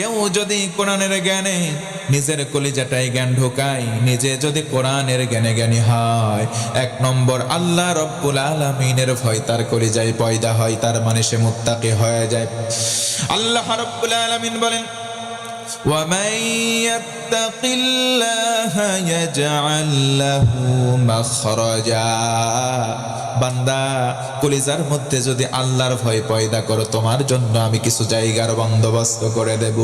কেউ যদি কোরআনের জ্ঞানে নিজের কলিজাটায় জ্ঞান ঢোকায়, নিজে যদি কোরআনের জ্ঞানে জ্ঞানী হয়, 1 নম্বর আল্লাহ রব্বুল আলামিনের ভয় তার কলিজায় পয়দা হয়, তার মানে সে মুত্তাকি হয়ে যায়। আল্লাহ রব্বুল আলামিন বলেন, وَمَن يَتَّقِ اللَّهَ يَجْعَل لَّهُ مَخْرَجًا। বান্দা, কলিজার মধ্যে যদি আল্লাহর ভয় পয়দা করো, তোমার জন্য আমি কিছু জায়গার বন্দোবস্ত করে দেব।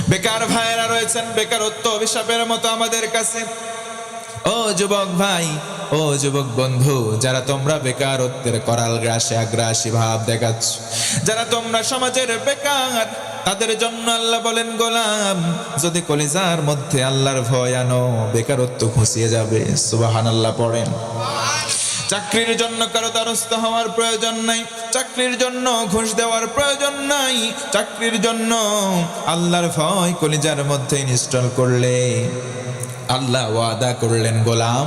বেকার ভাইয়েরা রয়েছেন, বেকারত্ব অভিশাপের মতো আমাদের কাছে। ও যুবক ভাই, ও যুবক বন্ধু, যারা তোমরা বেকারত্বের করাল গ্রাসে আগ্রাসী ভাব দেখাচ্ছ, যারা তোমরা সমাজের বেকার, তাদের জন্য আল্লাহ বলেন, গোলাম, যদি কলিজার মধ্যে আল্লাহর ভয় আনো, বেকারত্ব ঘুষিয়ে যাবে। সুবহানাল্লাহ পড়েন। চাকরির জন্য কারো দ্বারস্থ হওয়ার প্রয়োজন নাই, চাকরির জন্য ঘুষ দেওয়ার প্রয়োজন নাই, চাকরির জন্য আল্লাহর ভয় কলিজার মধ্যে ইনস্টল করলে আল্লাহ ওয়াদা করলেন, গোলাম,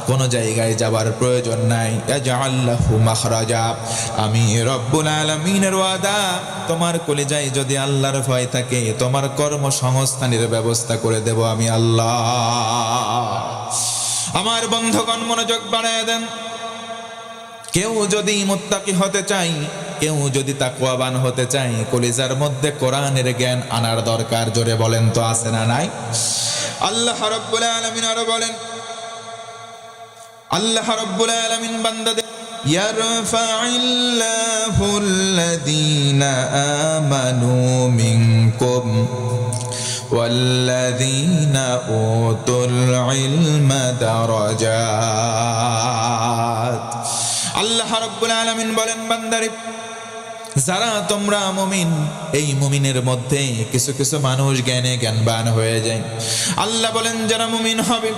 কোন জায়গায় যাবার প্রয়োজন নাই। ইয়াজআল লাহু মাখরাজা। আমি রব্বুল আলামিনের ওয়াদা, তোমার কলিজায় যদি আল্লাহর ভয় থাকে, তোমার কর্মসংস্থানের ব্যবস্থা করে দেব আমি আল্লাহ। আমার বন্ধুগণ, মনোযোগ বাড়ায় দেন। কেউ যদি মুত্তাকি হতে চাই, কেউ যদি তাকওয়াবান হতে চাই, কলিজার মধ্যে কোরআনের জ্ঞান আনার দরকার। জোরে বলেন তো, আছে না নাই? আল্লাহ রাব্বুল আলামিন আরো বলেন, আল্লাহ রাব্বুল আলামিন বান্দাদের ইয়ারফা'িল্লাহুল্লাযীনা আমানু মিনকুম ওয়াল্লাযীনা উতুল ইলমা দারাজাত। আল্লাহ রাব্বুল আলামিন বলেন, বান্দারে, যারা তোমরা মুমিন, এই মুমিনের মধ্যে কিছু কিছু মানুষ জ্ঞানে জ্ঞানবান হয়ে যায়। আল্লাহ বলেন, যারা মুমিন হবে,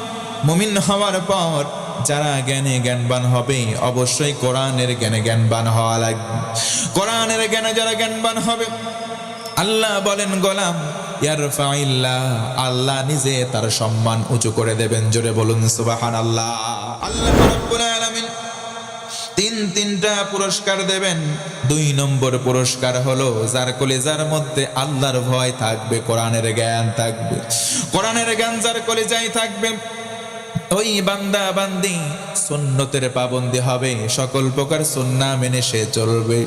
মুমিন হওয়ার পর যারা জ্ঞানে জ্ঞানবান হবে, অবশ্যই কোরআনের জ্ঞানে জ্ঞানবান হওয়া লাগবে। কোরআনের জ্ঞানে যারা জ্ঞানবান হবে, আল্লাহ বলেন, গোলাম, ইয়ারফা'িল্লাহ, আল্লাহ নিজে তার সম্মান উঁচু করে দেবেন। জোরে বলুন সুবহানাল্লাহ। আল্লাহ রাব্বুল আলামিন তিনটা পুরস্কার দেবেন। 2 নম্বর পুরস্কার হলো, যার কলিজার মধ্যে আল্লাহর ভয় থাকবে, কোরআনের জ্ঞান থাকবে। কোরআনের জ্ঞান যার কলিজায় থাকবে, ওই বান্দা বান্দি সুন্নতের পাবন্দি হবে, সকল প্রকার সুন্নাহ মেনে সে চলবে।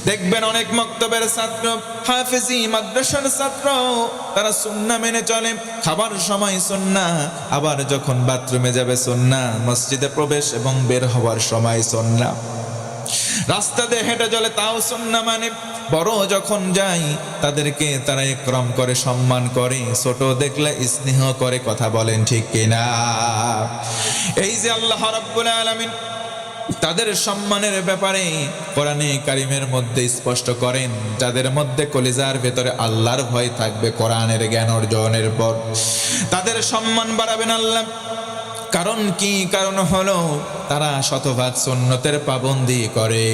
দেখবেন অনেক মক্তবের ছাত্র, হাফেজি মাদ্রাসার ছাত্র, তারা সুন্নাহ মেনে চলে। খাবার সময় সুন্নাহ, আবার যখন বাথরুমে যাবে সুন্নাহ, মসজিদে প্রবেশ এবং বের হওয়ার সময় সুন্নাহ, রাস্তা দিয়ে হেঁটে চলে তাও সুন্নাহ মানে। বড় যখন যাই, তাদেরকে তারা ইকরাম করে, সম্মান করে, ছোট দেখলে স্নেহ করে। কথা বলেন ঠিক কিনা? এই যে আল্লাহ রাব্বুল আলামিন তাদের সম্মানের ব্যাপারে কোরআনে কারিমের মধ্যে স্পষ্ট করেন, যাদের মধ্যে কলিজার ভেতরে আল্লাহর ভয় থাকবে, কোরআনের জ্ঞান অর্জনের পর তাদের সম্মান বাড়াবেন আল্লাহ। কারণ কি? কারণ হলো তারা শতভাগ সুন্নতের পাবন্দি করে।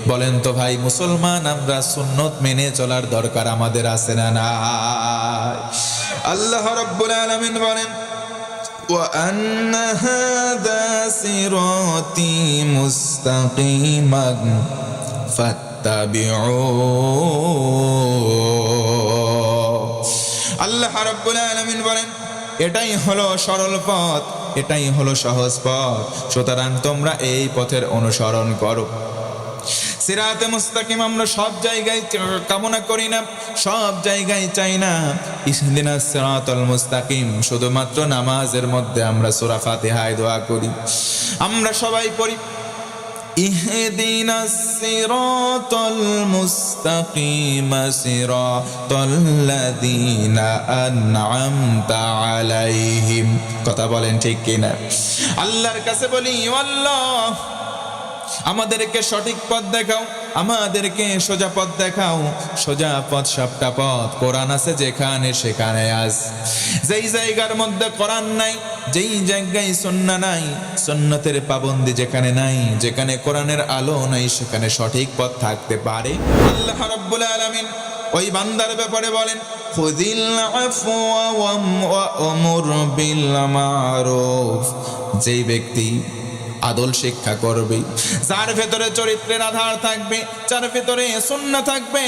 বলেন তো ভাই, মুসলমান আমরা সুন্নত মেনে চলার দরকার আমাদের আছে না নাই? আল্লাহ রাব্বুল আলামিন বলেন, وَأَنَّ هَذَا صِرَاطِي مُسْتَقِيمًا فَاتَّبِعُوهُ। আল্লাহ রাব্বুল আলামিন বলেন, এটাই হলো সরল পথ, এটাই হলো সহজ পথ, সুতরাং তোমরা এই পথের অনুসরণ করো। সিরাতে মুস্তাকিম আমরা সব জায়গায় কামনা করি না, সব জায়গায় চাই না। ইহদিনাস সিরাতাল মুস্তাকিম শুধুমাত্র নামাজের মধ্যে আমরা সূরা ফাতিহায় দোয়া করি। আমরা সবাই পড়ি, ইহদিনাস সিরাতাল মুস্তাকিম সিরাতাল্লাযীনা আন'আমতা আলাইহিম। কথা বলেন ঠিক কিনা? আল্লাহর কাছে বলি, আল্লাহ আমাদেরকে সঠিক পথ দেখাও, আমাদেরকে সোজা পথ দেখাও। সোজা পথ সবটা পথ, কোরআন আছে যেখানে সেখানে আস। যেই জায়গার মধ্যে কোরআন নাই, যেই জায়গায় সুন্নাহ নাই, সুন্নতের পাবন্দি যেখানে নাই, যেখানে কোরআনের আলো নাই, সেখানে সঠিক পথ থাকতে পারে। আল্লাহ রাব্বুল আলামিন ওই বান্দার ব্যাপারে বলেন, খুযিল আফওয়া ওয়া'মুর বিল মা'রুফ। যেই ব্যক্তি আদল শিক্ষা করবে, যার ভেতরে চরিত্রের আধার থাকবে, যার ভেতরে সুন্নাহ থাকবে,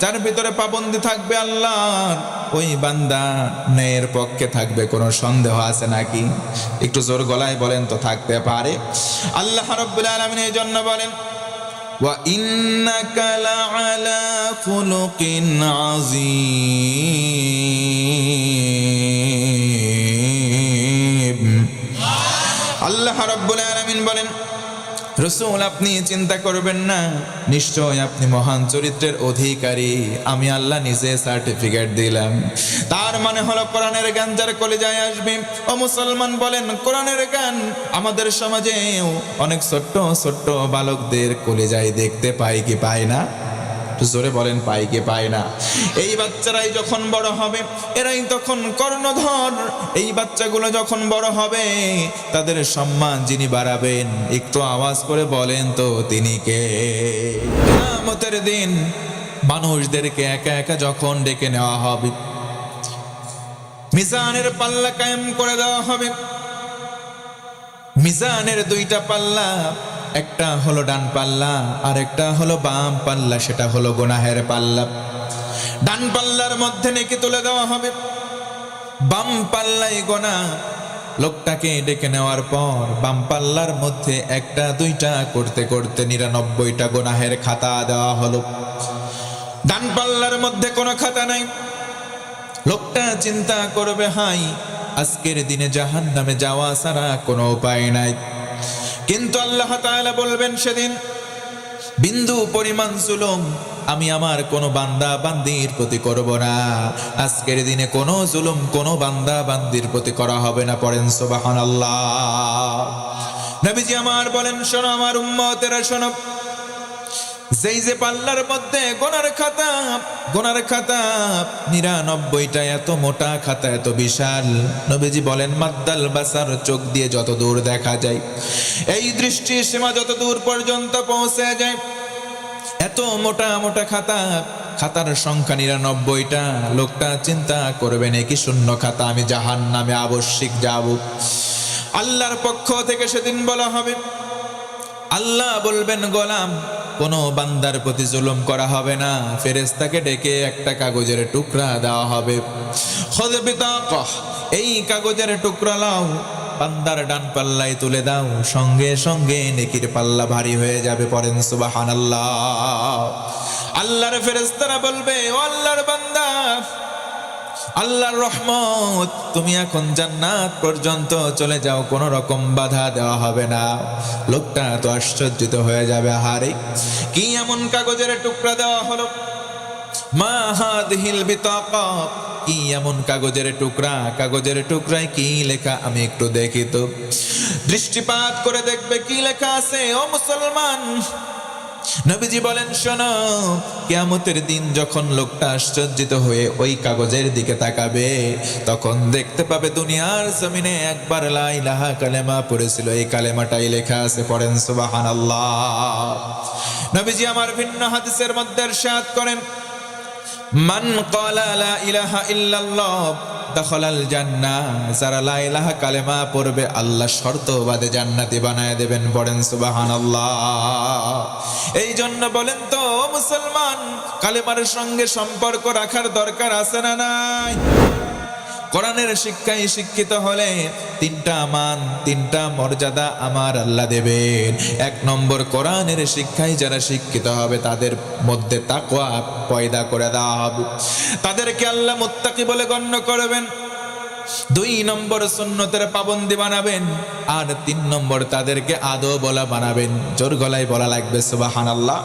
যার ভেতরে পাবন্দি থাকবে আল্লাহর, ওই বান্দা ন্যায়ের পক্ষে থাকবে। কোনো সন্দেহ আছে নাকি? একটু জোর গলায় বলেন তো, থাকতে পারে? আল্লাহ রাব্বুল আলামিন এই জন্য বলেন, ওয়া ইন্নাকা লাআলা খুলুকিন আযীম। আল্লাহ রাব্বুল আলামিন বলেন, রাসূল আপনি চিন্তা করবেন না, নিশ্চয় আপনি মহান চরিত্রের অধিকারী। আমি আল্লাহ নিজে সার্টিফিকেট দিলাম। তার মানে হলো কোরআনের জ্ঞান যার কলিজায় আসবে। ও মুসলমান বলেন, কোরআনের জ্ঞান আমাদের সমাজেও অনেক ছোট্ট ছোট্ট বালকদের কলিজায় দেখতে পাই কি পাই না? জোরে বলেন, পাই কি পাই না? এই বাচ্চারাই যখন বড় হবে, এরাই তখন কর্ণধর। এই বাচ্চাগুলো যখন বড় হবে, তাদের সম্মান যিনি বাড়াবেন, একটু আওয়াজ করে বলেন তো তিনি কে? কিয়ামতের দিন মানুষদেরকে একা একা যখন ডেকে নেওয়া হবে, মিজানের পাল্লা কায়েম করে দেওয়া হবে। মিজানের দুইটা পাল্লা, একটা হলো ডান পাল্লা আর একটা হলো বাম পাল্লা, সেটা হলো গুনাহের পাল্লা। ডান পাল্লার মধ্যে নেকি তুলে দেওয়া হবে, বাম পাল্লায় গুনাহ। লোকটাকে ডেকে নেওয়ার পর বাম পাল্লার মধ্যে একটা দুইটা করতে করতে 99টা গুনাহের খাতা দেওয়া হলো। ডান পাল্লার মধ্যে কোনো খাতা নাই। লোকটা চিন্তা করবে, হাই, আজকের দিনে জাহান্নামে যাওয়া ছাড়া কোনো উপায় নাই। কিন্তু আল্লাহ তাআলা বলবেন, সেদিন বিন্দু পরিমাণ জুলুম আমি আমার কোনো বান্দা বান্দির প্রতি করব না। আজকের দিনে কোনো জুলুম কোনো বান্দা বান্দির প্রতি করা হবে না। পড়েন সুবহানাল্লাহ। নবীজি আমার বলেন, শোনো আমার উম্মতেরা শোনো, যেই যে পাল্লার মধ্যে গোনার খাতা 99টা, এত মোটা খাতা, এত বিশাল। নবীজি বলেন, মাদ্দাল বাসার, চোখ দিয়ে যত দূর দেখা যায়, এই দৃষ্টি সীমা যত দূর পর্যন্ত পৌঁছে যায়, এত মোটা মোটা খাতা। খাতার সংখ্যা 99টা। লোকটা চিন্তা করবেন, কি শূন্য খাতা, আমি জাহান্নামে আবশ্যিক যাব। আল্লাহর পক্ষ থেকে সেদিন বলা হবে, আল্লাহ বলবেন, গোলাম, কোনো বান্দার প্রতি জুলুম করা হবে না। ফেরেশতাকে ডেকে একটা কাগজের টুকরা দেওয়া হবে। খুদ বিতাকা, এই কাগজের টুকরা লাও, বান্দার ডান পাল্লায় তুলে দাও, সঙ্গে সঙ্গে নেকির পাল্লা ভারী হয়ে যাবে। পড়েন সুবহানাল্লাহ। আল্লাহর ফেরেশতারা বলবে, ও আল্লাহর বান্দা, আল্লাহর রহমত, তুমি এখন জান্নাত পর্যন্ত চলে যাও, কোনো রকম বাধা দেওয়া হবে না। লোকটা তো আশ্চর্যিত হয়ে যাবে, হারে কি এমন কাগজের টুকরা দেওয়া হলো? মা হাদিহিল বিতাকা, কি এমন কাগজের টুকরা? কাগজের টুকরায় কি লেখা আমি একটু দেখি তো। দৃষ্টিপাত করে দেখবে কি লেখা আছে। ও মুসলমান, নবীজি বলেন, শোনো, কিয়ামতের দিন যখন লোকটা আশ্চর্যিত হয়ে ওই কাগজের দিকে তাকাবে, তখন দেখতে পাবে দুনিয়ার জমিনে একবার লা ইলাহা কালেমা পড়েছিল, এই কালেমাটাই লেখা আছে। পড়েন সুবহানাল্লাহ। নবীজি আমার ভিন্ন হাদিসের মধ্যে ইরশাদ করেন, মান ক্বালা লা ইলাহা ইল্লাল্লাহ দাখালাল জান্নাহ, যারা লা ইলাহা কালেমা পড়বে আল্লাহ শর্ত বাদে জান্নাতি বানায় দেবেন। পড়েন সুবহানাল্লাহ। এই জন্য বলেন তো মুসলমান, কালেমার সঙ্গে সম্পর্ক রাখার দরকার আছে না নাই? কোরআনের শিক্ষায় শিক্ষিত হলে 3টা মান, 3টা মর্যাদা আমার আল্লাহ দেবেন। 1 নম্বর, কোরআনের শিক্ষায় যারা শিক্ষিত হবে তাদের মধ্যে তাকওয়া পয়দা করে দেওয়া হবে, তাদেরকে আল্লাহ মুত্তাকি বলে গণ্য করবেন। 2 নম্বর, সুন্নতের পাবন্দি বানাবেন। আর 3 নম্বর, তাদেরকে আদব বলা বানাবেন। জোর গলায় বলা লাগবে সুবহানাল্লাহ।